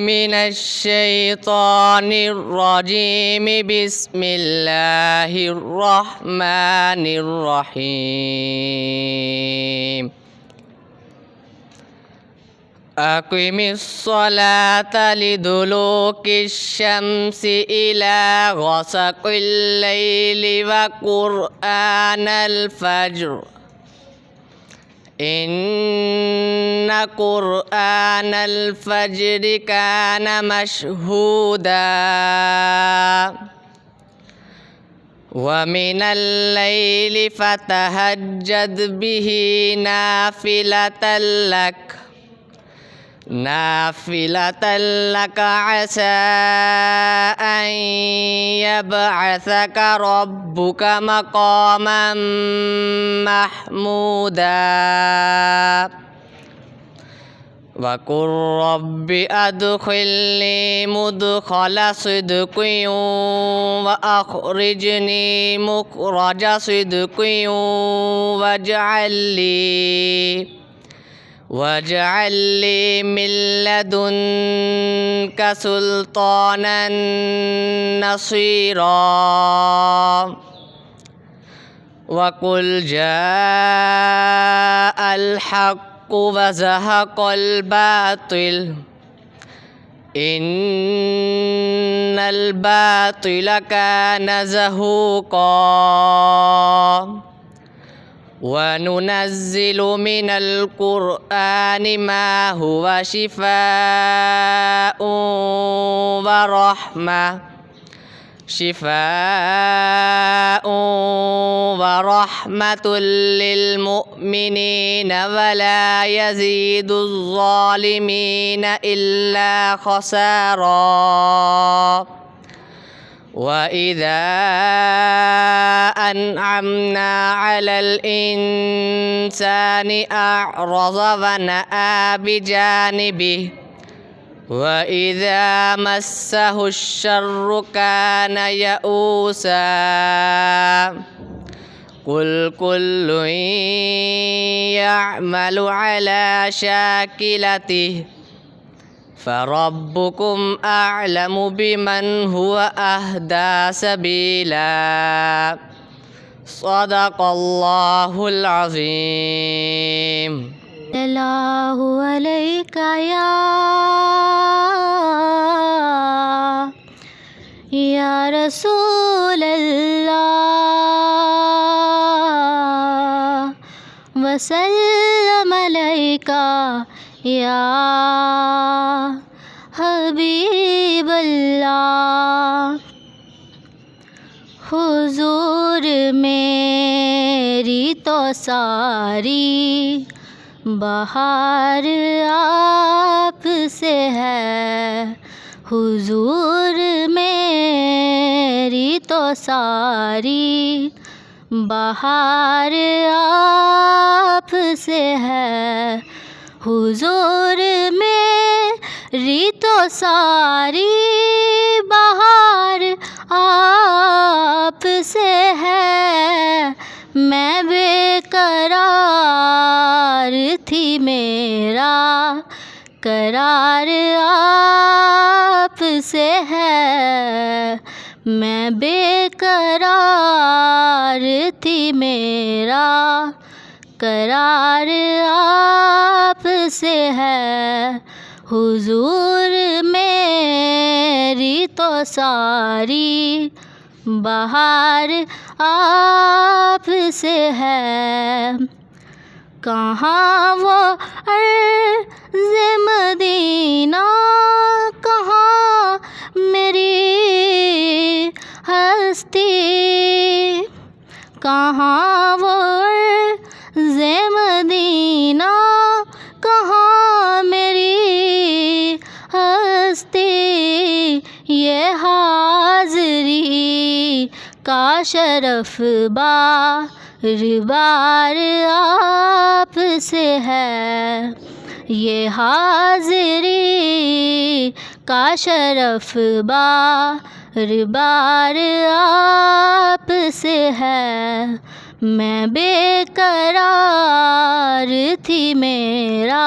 मिनश शैतानिर रजीम बिस्मिल्लाहिर रहमानिर रहीम। अक़िमिस सलाता लिदुलूकिश शम्सि इला ग़सक़िल लैलि व क़ुरआनल फ़ज्र इन्न क़ुरआनल फ़ज्रि कान मशहूदा व मिनल लैलि फ़तहज्जद बिही नाफ़िलतन लक असा अन यबअसक रब्बुक मक़ामन महमूदा वक़ुल रब्बि अदख़िलनी मुदख़ल सिद्क़िन व अख़रिजनी मुख़रज सिद्क़िन वजअल ली मिन लदुनक सुल्तानन नसीरा वक़ुल जाअल हक़्क़ु व ज़हक़ल बातिल इन्नल बातिल कान ज़हूक़ा व नुनज़्ज़िलु मिनल क़ुरआनि मा हुवा शिफ़ाउन व रहमतुल लिल मुमिनीन व ला यज़ीदुज़्ज़ालिमीन इल्ला ख़सारा वइज़ा अनअमना अलल इंसानि अअरज़ व नअा बिजानिबिहि वइज़ा मस्सहुश्शर्रु कान यऊसा कुल कुल्लुन यअमलु अला शाकिलतिहि फ़रब्बुकुम अअलमु बिमन हुवा अहदा सबीला सदक़ल्लाहुल अज़ीम। सल्लल्लाहु अलैका या रसूल अल्लाह वसल्लम अलैका या हबीब अल्लाह। हुजूर मेरी तो सारी बहार आप से है, हुजूर मेरी तो सारी बहार आप से है, हुजूर मेरी तो सारी बहार आप से है। मैं बेकरार थी मेरा करार आप से है, मैं बेकरार थी मेरा करार आप से है, हुजूर मेरी तो सारी बहार आप से है। कहाँ वो अर्ज़ मदीना, कहाँ मेरी हस्ती, कहाँ वो अर्ज़ मदीना, कहाँ मेरी हस्ती, ये हाज़री का शरफ बार आप से है, ये हाज़री का शरफ बार आप से है। मैं बेकरार थी मेरा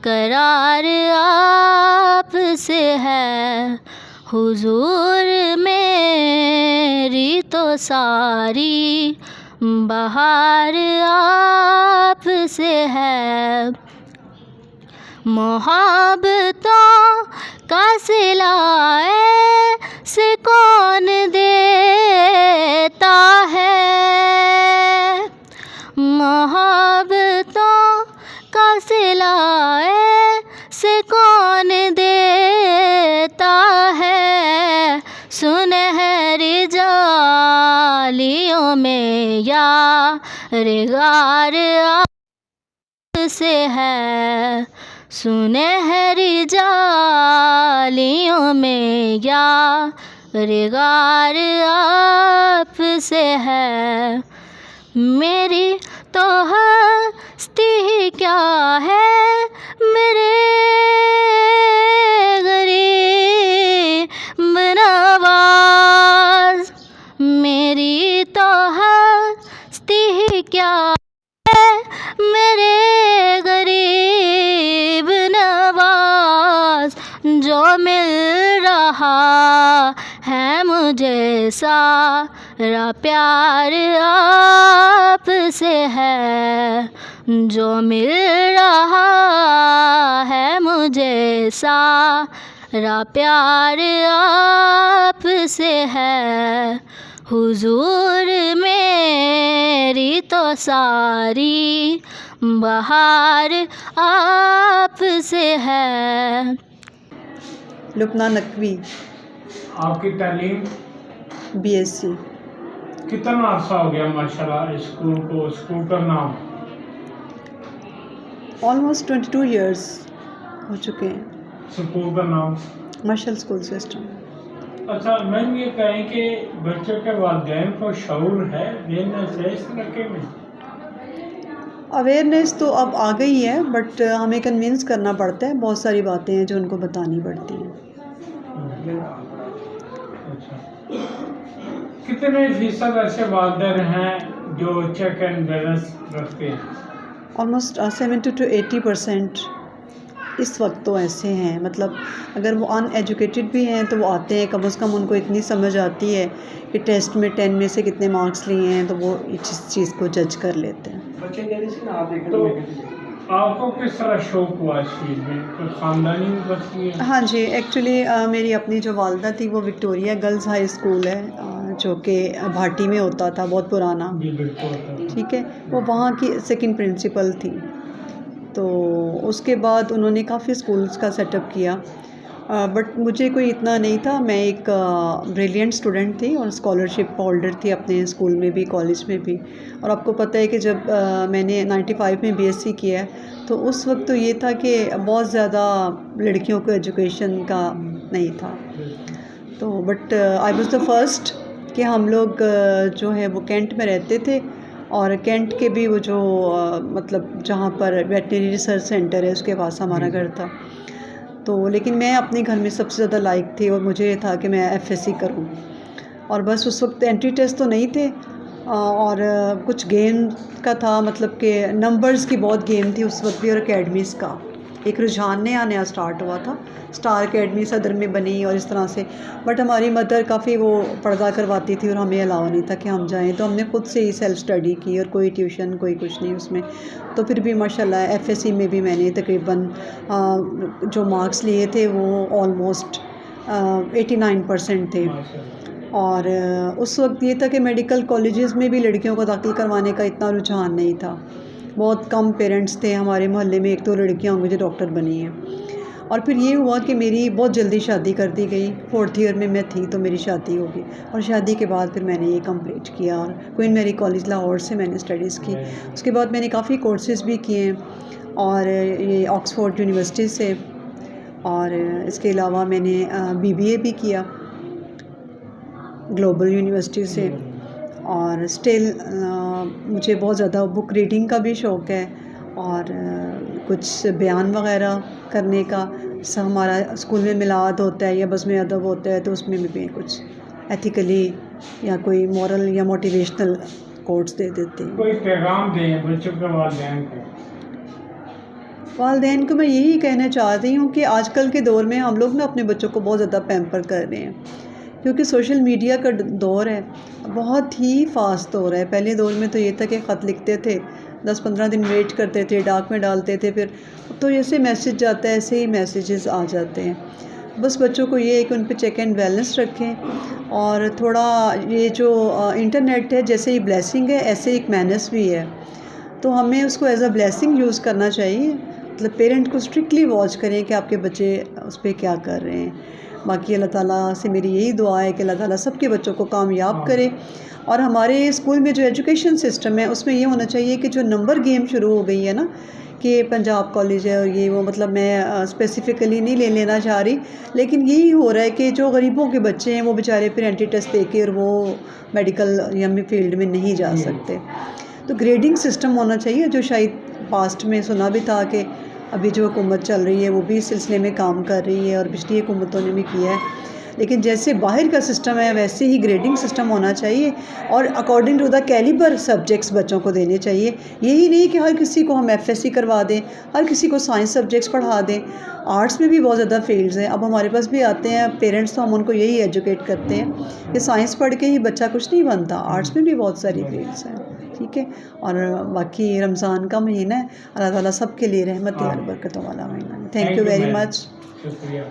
करार आपसे है, हुजूर मेरी तो सारी बहार आपसे है। मोहब्बतों का सिला ऐसे कौन देता है, मोहब्बतों का सिला ऐसे कौन देता है। सुनहरी जालियों में यारगार आपसे है, सुनहरी जालियों में यारगार आपसे है। मेरी तो हस्ती ही क्या है, मेरे गरीब नवाज, मेरी तो हस्ती ही क्या है, मेरे गरीब नवाज। जो मिल रहा है मुझे सारा प्यार आपसे है, जो मिल रहा है मुझे सारा प्यार आपसे है। हुजूर मेरी तो सारी बहार आपसे है। लुबना नकवी, आपकी तालीम BSc। कितना अर्सा हो गया माशाल्लाह स्कूल को, स्कूल का नाम? ऑलमोस्ट 22 इयर्स हो चुके हैं। स्कूल का नाम? मशल स्कूल सिस्टम। अच्छा मैम, ये कहें कि बच्चों के वालिदैन को शऊर है, अवेयरनेस है इस इलाके में? अवेयरनेस तो अब आ गई है, बट हमें कन्विंस करना पड़ता है, बहुत सारी बातें हैं जो उनको बतानी पड़ती हैं। अच्छा, कितने फीसद ऐसे वालिदैन हैं जो चेक एंड बैलेंस रखते हैं? ऑलमोस्ट 70 to 80% इस वक्त तो ऐसे हैं। मतलब अगर वो अनएजुकेटेड भी हैं तो वो आते हैं, कम से कम उनको इतनी समझ आती है कि टेस्ट में 10 में से कितने मार्क्स लिए हैं, तो वो इस चीज़ को जज कर लेते हैं। तो आपको किस तरह शौक हुआ इस फील्ड में? कोई ख़ानदानी बच्ची है? हाँ जी, एक्चुअली मेरी अपनी जो वालदा थी वो विक्टोरिया गर्ल्स हाई स्कूल है, जो कि भाटी में होता था, बहुत पुराना। जी बिल्कुल। ठीक है, वो वहाँ की सेकंड प्रिंसिपल थी। तो उसके बाद उन्होंने काफ़ी स्कूल्स का सेटअप किया, बट मुझे कोई इतना नहीं था। मैं एक ब्रिलियंट स्टूडेंट थी और स्कॉलरशिप होल्डर थी अपने स्कूल में भी, कॉलेज में भी। और आपको पता है कि जब मैंने 95 में BSc किया है, तो उस वक्त तो ये था कि बहुत ज़्यादा लड़कियों को एजुकेशन का नहीं था। तो but I was the first कि हम लोग जो है वो कैंट में रहते थे, और कैंट के भी वो जो मतलब जहाँ पर वेटनरी रिसर्च सेंटर है उसके पास हमारा घर था। तो लेकिन मैं अपने घर में सबसे ज़्यादा लायक थी और मुझे था कि मैं FSC करूं। और बस उस वक्त एंट्री टेस्ट तो नहीं थे, और कुछ गेम का था, मतलब कि नंबर्स की बहुत गेम थी उस वक्त भी, और अकेडमीज़ का एक रुझान नया स्टार्ट हुआ था। स्टार अकेडमी सदर में बनी और इस तरह से। बट हमारी मदर काफ़ी वो पर्दा करवाती थी और हमें अलाउ नहीं था कि हम जाएं, तो हमने खुद से ही सेल्फ़ स्टडी की, और कोई ट्यूशन कोई कुछ नहीं उसमें। तो फिर भी माशाल्लाह FSC में भी मैंने तकरीबन जो मार्क्स लिए थे वो ऑलमोस्ट 89% थे। और उस वक्त ये था कि मेडिकल कॉलेजेस में भी लड़कियों को दाखिल करवाने का इतना रुझान नहीं था। बहुत कम पेरेंट्स थे हमारे मोहल्ले में, एक तो लड़कियां होंगी जो डॉक्टर बनी हैं। और फिर ये हुआ कि मेरी बहुत जल्दी शादी कर दी गई। 4th ईयर में मैं थी तो मेरी शादी हो गई, और शादी के बाद फिर मैंने ये कंप्लीट किया, और क्वीन मैरी कॉलेज लाहौर से मैंने स्टडीज़ की। उसके बाद मैंने काफ़ी कोर्सेज़ भी किए, और ये ऑक्सफोर्ड यूनिवर्सिटी से, और इसके अलावा मैंने BBA भी किया ग्लोबल यूनिवर्सिटी से। और स्टिल मुझे बहुत ज़्यादा बुक रीडिंग का भी शौक़ है, और कुछ बयान वग़ैरह करने का। हमारा स्कूल में मिलाद होता है या बज़्म अदब होता है, तो उसमें भी कुछ एथिकली या कोई मॉरल या मोटिवेशनल कोट्स दे देते हैं। कोई पैगाम दें बच्चों के वालिदैन को? वालिदैन को मैं यही कहना चाहती हूँ कि आजकल के दौर में हम लोग ना अपने बच्चों को बहुत ज़्यादा पैम्पर कर रहे हैं, क्योंकि सोशल मीडिया का दौर है, बहुत ही फास्ट दौर है। पहले दौर में तो ये था कि ख़त लिखते थे, 10-15 दिन वेट करते थे, डाक में डालते थे, फिर तो जैसे मैसेज जाता है ऐसे ही मैसेजेस आ जाते हैं। बस बच्चों को ये है कि उन पे चेक एंड बैलेंस रखें, और थोड़ा ये जो इंटरनेट है, जैसे ही ब्लेसिंग है ऐसे एक मैनस भी है, तो हमें उसको एज अ ब्लेसिंग यूज़ करना चाहिए। मतलब पेरेंट को स्ट्रिक्टली वॉच करें कि आपके बच्चे उस पर क्या कर रहे हैं। बाकी अल्लाह ताला से मेरी यही दुआ है कि अल्लाह ताला सबके बच्चों को कामयाब करे। और हमारे स्कूल में जो एजुकेशन सिस्टम है उसमें ये होना चाहिए कि जो नंबर गेम शुरू हो गई है ना, कि पंजाब कॉलेज है और ये वो, मतलब मैं स्पेसिफ़िकली नहीं ले लेना चाह रही, लेकिन यही हो रहा है कि जो गरीबों के बच्चे हैं वो बेचारे फिर एंट्री टेस्ट दे के और वो मेडिकल या फील्ड में नहीं जा सकते। तो ग्रेडिंग सिस्टम होना चाहिए, जो शायद पास्ट में सुना भी था कि अभी जो हुकूमत चल रही है वो भी इस सिलसिले में काम कर रही है और पिछली हुकूमतों ने भी किया है। लेकिन जैसे बाहर का सिस्टम है वैसे ही ग्रेडिंग सिस्टम होना चाहिए, और according to the calibre subjects बच्चों को देने चाहिए। यही नहीं कि हर किसी को हम एफएससी करवा दें, हर किसी को साइंस सब्जेक्ट्स पढ़ा दें। आर्ट्स में भी बहुत ज़्यादा फील्ड्स हैं। अब हमारे पास भी आते हैं पेरेंट्स, तो हम उनको यही एजुकेट करते हैं कि साइंस पढ़ के ही बच्चा कुछ नहीं बनता, आर्ट्स में भी बहुत सारी फील्ड्स हैं। ठीक है, और बाकी रमज़ान का महीना है, अल्लाह ताला सबके लिए रहमत और बरकतों वाला महीना है। Thank you very much. शुक्रिया।